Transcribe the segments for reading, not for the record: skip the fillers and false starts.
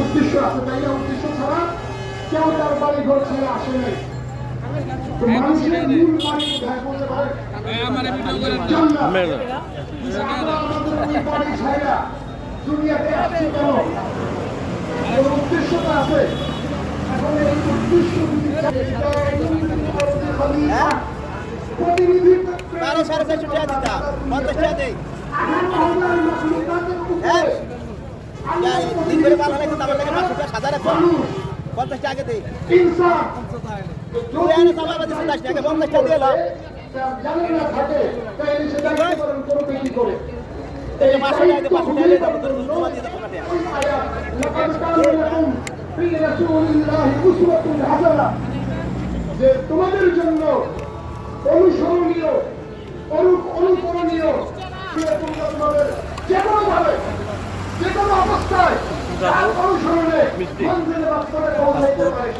উদ্দেশ্য আছে, তাই না? উদ্দেশ্য ছাড়া কেউ তার বাড়ি ঘর ছেড়ে আসে নাই। মানুষের মূল বাড়ি কোথায় বলতে পারে? জান্নাত। আমাদের ওই বাড়ি ছাইরা দুনিয়াতে আসছি কেন? কোন উদ্দেশ্যটা আছে। এখন এই উদ্দেশ্য প্রতিনিধি যে তোমাদের জন্য অনুসরণীয় অনুকরণীয় তোমাদের যে কোনো ভাবে যে কোনো অবস্থায় তার অনুসরণে মন্দিরে বাস্তবে পৌঁছাইতে পারে।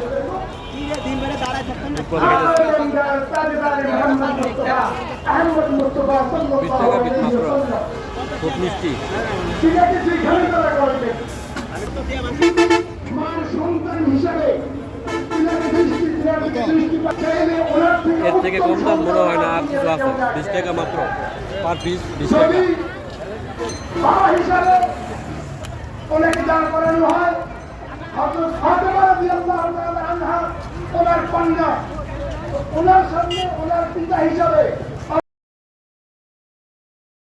খুব মিষ্টি। মার সন্তান হিসাবে এর থেকে কম দাম মনে হয় না, আর কিছু আছে। 20 টাকা মাত্র পার পিস, 20 টাকা। বাবা হিসাবে ওনাকে দান করানো হয়। হযরত ফাতেমা রাদিয়াল্লাহু তাআলা আনহা ওনার কন্যা, ওনার সামনে ওনার পিতা হিসাবে